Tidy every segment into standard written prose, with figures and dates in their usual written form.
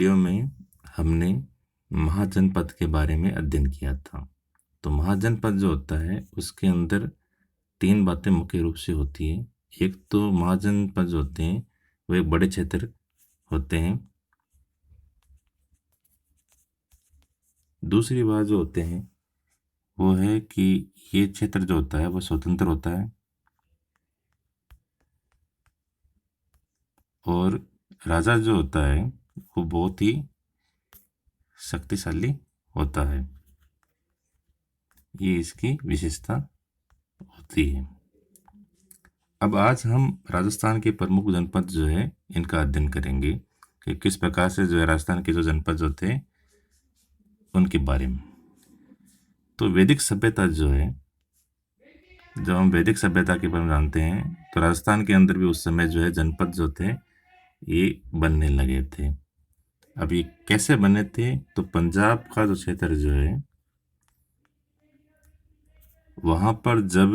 Video में हमने महाजनपद के बारे में अध्ययन किया था। तो महाजनपद जो होता है उसके अंदर तीन बातें मुख्य रूप से होती है। एक तो महाजनपद जो होते हैं वो एक बड़े क्षेत्र होते हैं। दूसरी बात जो होते हैं वो है कि ये क्षेत्र जो होता है वो स्वतंत्र होता है और राजा जो होता है वो बहुत ही शक्तिशाली होता है। ये इसकी विशेषता होती है। अब आज हम राजस्थान के प्रमुख जनपद जो है इनका अध्ययन करेंगे कि किस प्रकार से जो है राजस्थान के जो जनपद जो थे उनके बारे में। तो वैदिक सभ्यता जो है, जब हम वैदिक सभ्यता के बारे में जानते हैं तो राजस्थान के अंदर भी उस समय जो है जनपद जो थे ये बनने लगे थे। अब ये कैसे बने थे? तो पंजाब का जो क्षेत्र जो है वहाँ पर जब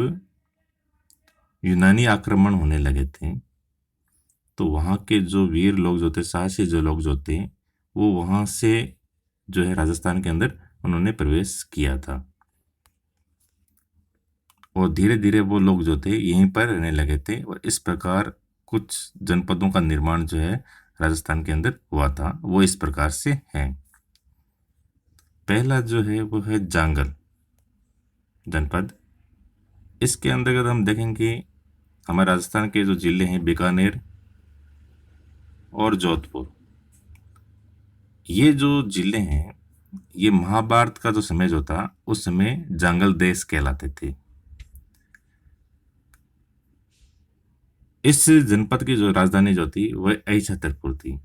यूनानी आक्रमण होने लगे थे तो वहाँ के जो वीर लोग जो थे, साहसी जो लोग जो थे, वो वहाँ से जो है राजस्थान के अंदर उन्होंने प्रवेश किया था और धीरे धीरे वो लोग जो थे यहीं पर रहने लगे थे और इस प्रकार कुछ जनपदों का निर्माण जो है राजस्थान के अंदर हुआ था। वो इस प्रकार से है। पहला जो है वो है जांगल जनपद। इसके अंतर्गत हम देखेंगे हमारे राजस्थान के जो जिले हैं बीकानेर और जोधपुर, ये जो जिले हैं ये महाभारत का जो समय जो था उस समय जांगल देश कहलाते थे। इस जनपद की जो राजधानी जो थी वह अहि छतरपुर थी।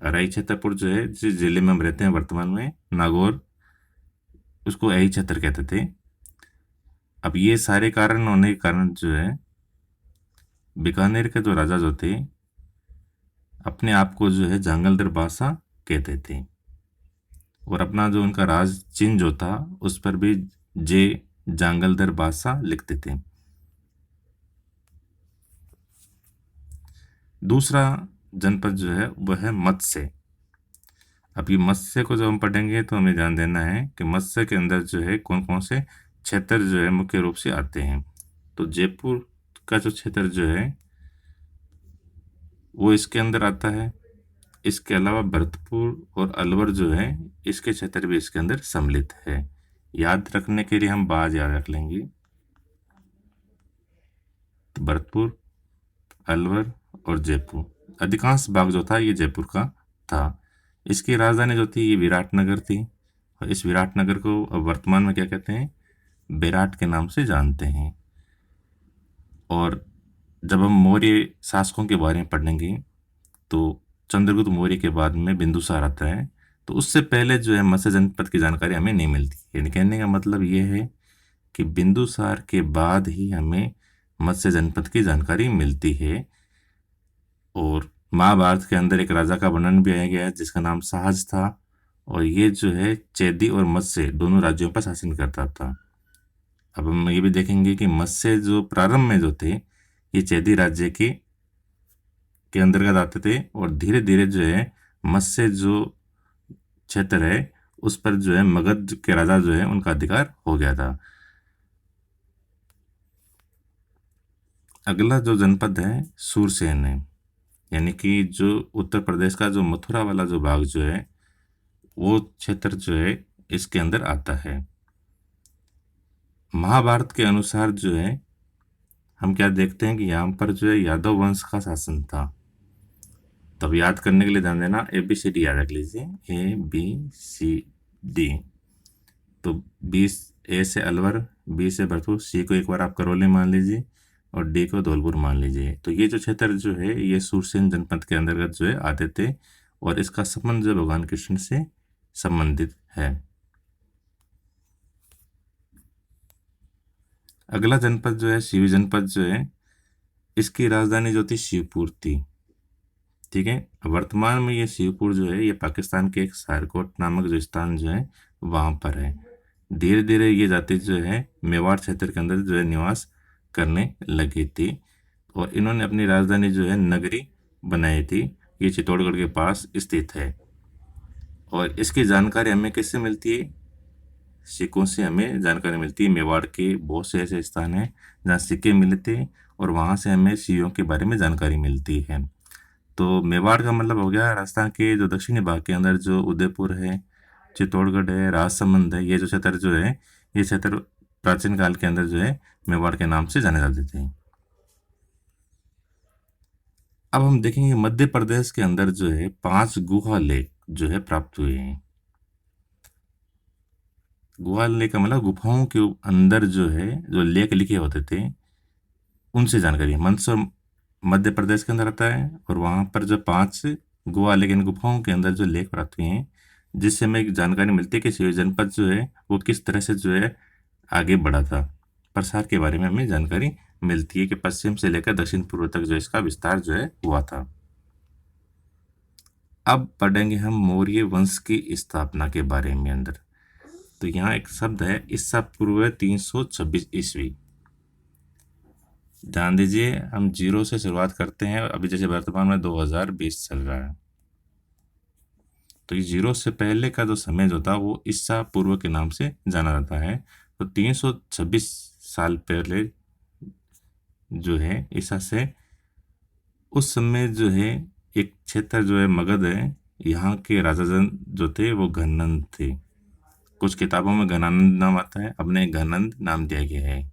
और अहि छतरपुर जो है जिस जिले में हम रहते हैं वर्तमान में नागौर, उसको अहि छतर कहते थे। अब ये सारे कारण होने के कारण जो है बीकानेर के जो राजा जो थे अपने आप को जो है जांगलदर बादशाह कहते थे और अपना जो उनका राज चिन्ह जो था उस पर भी जे जांगलदर बादशाह लिखते थे। दूसरा जनपद जो है वह है मत्स्य। अब ये मत्स्य को जब हम पढ़ेंगे तो हमें ध्यान देना है कि मत्स्य के अंदर जो है कौन कौन से क्षेत्र जो है मुख्य रूप से आते हैं। तो जयपुर का जो क्षेत्र जो है वो इसके अंदर आता है। इसके अलावा भरतपुर और अलवर जो है इसके क्षेत्र भी इसके अंदर सम्मिलित है। याद रखने के लिए हम बाज याद रख लेंगे। तो भरतपुर, अलवर और जयपुर, अधिकांश भाग जो था ये जयपुर का था। इसकी राजधानी जो थी ये विराटनगर थी और इस विराटनगर को अब वर्तमान में क्या कहते हैं? बेराट के नाम से जानते हैं। और जब हम मौर्य शासकों के बारे में पढ़ेंगे तो चंद्रगुप्त मौर्य के बाद में बिंदुसार आता है, तो उससे पहले जो है मत्स्य जनपद की जानकारी हमें नहीं मिलती। यानी कहने का मतलब ये है कि बिंदुसार के बाद ही हमें मत्स्य जनपद की जानकारी मिलती है। और महाभारत के अंदर एक राजा का वर्णन भी आया गया है जिसका नाम साहस था और ये जो है चैदी और मत्स्य दोनों राज्यों पर शासन करता था। अब हम ये भी देखेंगे कि मत्स्य जो प्रारंभ में जो थे ये चैदी राज्य के अंतर्गत आते थे और धीरे धीरे जो है मत्स्य जो क्षेत्र है उस पर जो है मगध के राजा जो है उनका अधिकार हो गया था। अगला जो जनपद है सूरसेन है, यानी कि जो उत्तर प्रदेश का जो मथुरा वाला जो भाग जो है वो क्षेत्र जो है इसके अंदर आता है। महाभारत के अनुसार जो है हम क्या देखते हैं कि यहाँ पर जो है यादव वंश का शासन था। तब याद करने के लिए ध्यान देना, ABCD याद रख लीजिए, ABCD। तो 20 A से अलवर, B से भरतपुर, C को एक बार आप करौली मान लीजिए और D को धौलपुर मान लीजिए। तो ये जो क्षेत्र जो है ये सूरसेन जनपद के अंतर्गत जो है आते थे और इसका संबंध जो भगवान कृष्ण से संबंधित है। अगला जनपद जो है शिव जनपद जो है इसकी राजधानी जो थी शिवपुर थी। ठीक है, वर्तमान में ये शिवपुर जो है ये पाकिस्तान के एक सारकोट नामक जो स्थान जो है वहाँ पर है। धीरे धीरे ये जाति जो है मेवाड़ क्षेत्र के अंदर जो है निवास करने लगी थी और इन्होंने अपनी राजधानी जो है नगरी बनाई थी ये चित्तौड़गढ़ के पास स्थित है। और इसकी जानकारी हमें किससे मिलती है? सिक्कों से हमें जानकारी मिलती है। मेवाड़ के बहुत से ऐसे स्थान हैं जहाँ सिक्के मिलते हैं और वहाँ से हमें सिक्कों के बारे में जानकारी मिलती है। तो मेवाड़ का मतलब हो गया राजस्थान के जो दक्षिणी भाग के अंदर जो उदयपुर है, चित्तौड़गढ़ है, राजसमंद है, ये जो क्षेत्र जो है, ये क्षेत्र प्राचीन काल के अंदर जो है मेवाड़ के नाम से जाने जाते थे। अब हम देखेंगे मध्य प्रदेश के अंदर जो है 5 गुहा लेख जो है प्राप्त हुए हैं। गुहा लेख का मतलब गुफाओं के अंदर जो है जो लेख लिखे होते थे उनसे जानकारी है। मंदसौर मध्य प्रदेश के अंदर आता है और वहाँ पर जो 5 गुहा लेख इन गुफाओं के अंदर जो लेख प्राप्त हुए हैं, जिससे हमें एक जानकारी मिलती है कि शिव जनपद जो है वो किस तरह से जो है आगे बढ़ा था। प्रसार के बारे में हमें जानकारी मिलती है कि पश्चिम से लेकर दक्षिण पूर्व तक जो इसका विस्तार जो है हुआ था। अब पढ़ेंगे हम मौर्य वंश की स्थापना के बारे में अंदर। तो यहाँ एक शब्द है ईसा पूर्व 326 ईस्वी। ध्यान दीजिए, हम 0 से शुरुआत करते हैं और अभी जैसे वर्तमान में 2020 चल रहा है, तो ये 0 से पहले का जो समय जो था वो ईसा पूर्व के नाम से जाना जाता है। तो 326 साल पहले जो है ईसा से, उस समय जो है एक क्षेत्र जो है मगध है, यहाँ के राजा जन जो थे वो घनंद थे। कुछ किताबों में घनानंद नाम आता है, अपने घनंद नाम दिया गया है।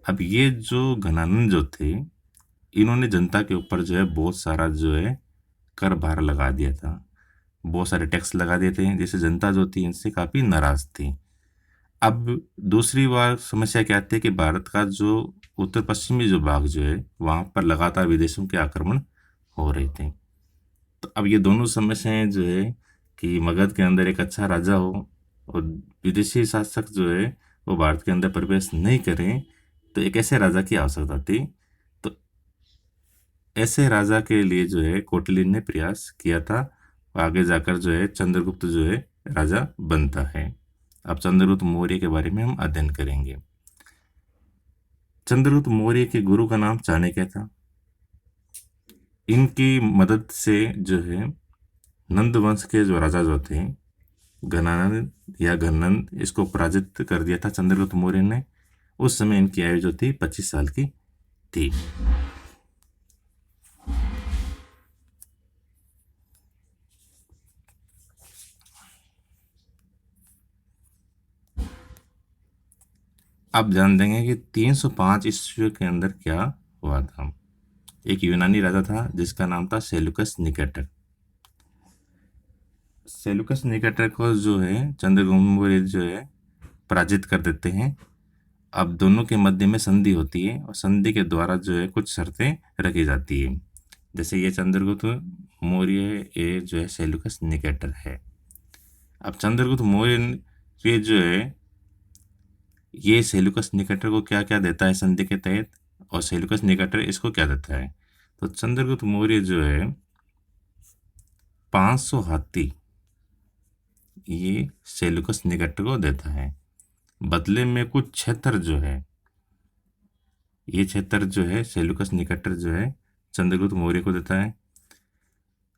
अब ये जो घनानंद जो थे, इन्होंने जनता के ऊपर जो है बहुत सारा जो है कर भार लगा दिया था, बहुत सारे टैक्स लगा दिए थे, जिससे जनता जो थी इनसे काफ़ी नाराज थी। अब दूसरी बार समस्या क्या थी कि भारत का जो उत्तर पश्चिमी जो भाग जो है वहाँ पर लगातार विदेशों के आक्रमण हो रहे थे। तो अब ये दोनों समस्याएं जो है कि मगध के अंदर एक अच्छा राजा हो और विदेशी शासक जो है वो भारत के अंदर प्रवेश नहीं करें, तो एक ऐसे राजा की आवश्यकता थी। तो ऐसे राजा के लिए जो है कौटिल्य ने प्रयास किया था। आगे जाकर जो है चंद्रगुप्त जो है राजा बनता है। अब चंद्रगुप्त मौर्य के बारे में हम अध्ययन करेंगे। चंद्रगुप्त मौर्य के गुरु का नाम चाणक्य था। इनकी मदद से जो है नंद वंश के जो राजा जो थे, घनानंद या घनंद, इसको पराजित कर दिया था चंद्रगुप्त मौर्य ने। उस समय इनकी आयु जो थी 25 साल की थी। अब जान देंगे कि 305 ईस्वी के अंदर क्या हुआ था। एक यूनानी राजा था जिसका नाम था सेलुकस निकेटर। सेलुकस निकेटर को जो है चंद्रगुप्त मौर्य जो है पराजित कर देते हैं। अब दोनों के मध्य में संधि होती है और संधि के द्वारा जो है कुछ शर्तें रखी जाती है। जैसे ये चंद्रगुप्त मौर्य, ये जो है सेलुकस निकेटर है। अब चंद्रगुप्त मौर्य ये जो है ये सेलुकस निकेटर को क्या क्या देता है संधि के तहत, और सेलुकस निकेटर इसको क्या देता है। तो चंद्रगुप्त मौर्य जो है 500 हाथी ये सेलुकस निकेटर को देता है। बदले में कुछ क्षेत्र जो है, ये क्षेत्र जो है सेलुकस निकेटर जो है चंद्रगुप्त मौर्य को देता है।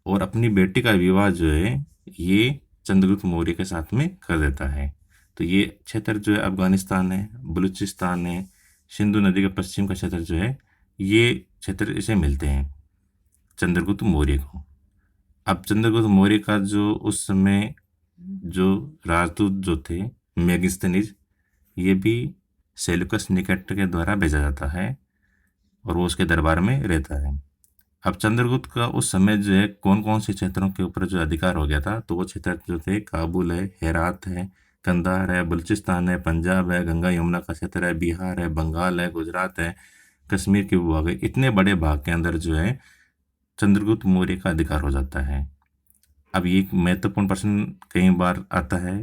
और अपनी बेटी का विवाह जो है ये चंद्रगुप्त मौर्य के साथ में कर देता है। तो ये क्षेत्र जो है अफगानिस्तान है, बलूचिस्तान है, सिंधु नदी के पश्चिम का क्षेत्र जो है, ये क्षेत्र इसे मिलते हैं चंद्रगुप्त मौर्य को। अब चंद्रगुप्त मौर्य का जो उस समय जो राजदूत जो थे मेगिस्थिनीज, ये भी सेलुकस निकेटर के द्वारा भेजा जाता है और वो उसके दरबार में रहता है। अब चंद्रगुप्त का उस समय जो है कौन कौन से क्षेत्रों के ऊपर जो अधिकार हो गया था, तो वो क्षेत्र जो थे काबुल है, हेरात है, कंधार है, बलूचिस्तान है, पंजाब है, गंगा यमुना का क्षेत्र है, बिहार है, बंगाल है, गुजरात है, कश्मीर के भूभाग है। इतने बड़े भाग के अंदर जो है चंद्रगुप्त मौर्य का अधिकार हो जाता है। अब ये एक महत्वपूर्ण प्रश्न कई बार आता है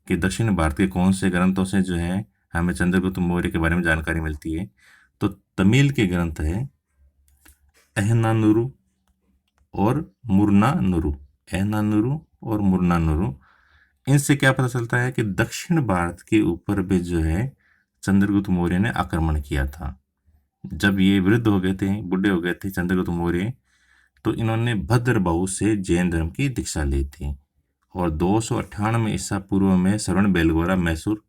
कि दक्षिण भारत के कौन से ग्रंथों से जो है हमें चंद्रगुप्त मौर्य के बारे में जानकारी मिलती है। तो तमिल के ग्रंथ है अहनानुरु और मुर्नानुरु। अहनानुरु और मुर्नानुरु, इनसे क्या पता चलता है कि दक्षिण भारत के ऊपर भी जो है चंद्रगुप्त मौर्य ने आक्रमण किया था। जब ये वृद्ध हो गए थे, बूढ़े हो गए थे चंद्रगुप्त मौर्य, तो इन्होंने भद्रबाहु से जैन धर्म की दीक्षा ली थी। और 298 ईसा पूर्व में श्रवण बेलगोरा मैसूर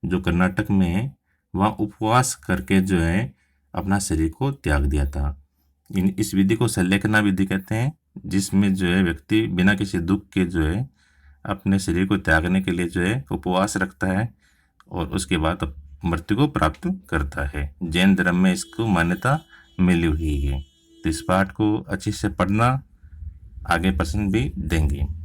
जो कर्नाटक में है वहाँ उपवास करके जो है अपना शरीर को त्याग दिया था। इस विधि को संलेखना विधि कहते हैं, जिसमें जो है व्यक्ति बिना किसी दुख के जो है अपने शरीर को त्यागने के लिए जो है उपवास रखता है और उसके बाद मृत्यु को प्राप्त करता है। जैन धर्म में इसको मान्यता मिली हुई है। तो इस पाठ को अच्छे से पढ़ना, आगे प्रश्न भी देंगे।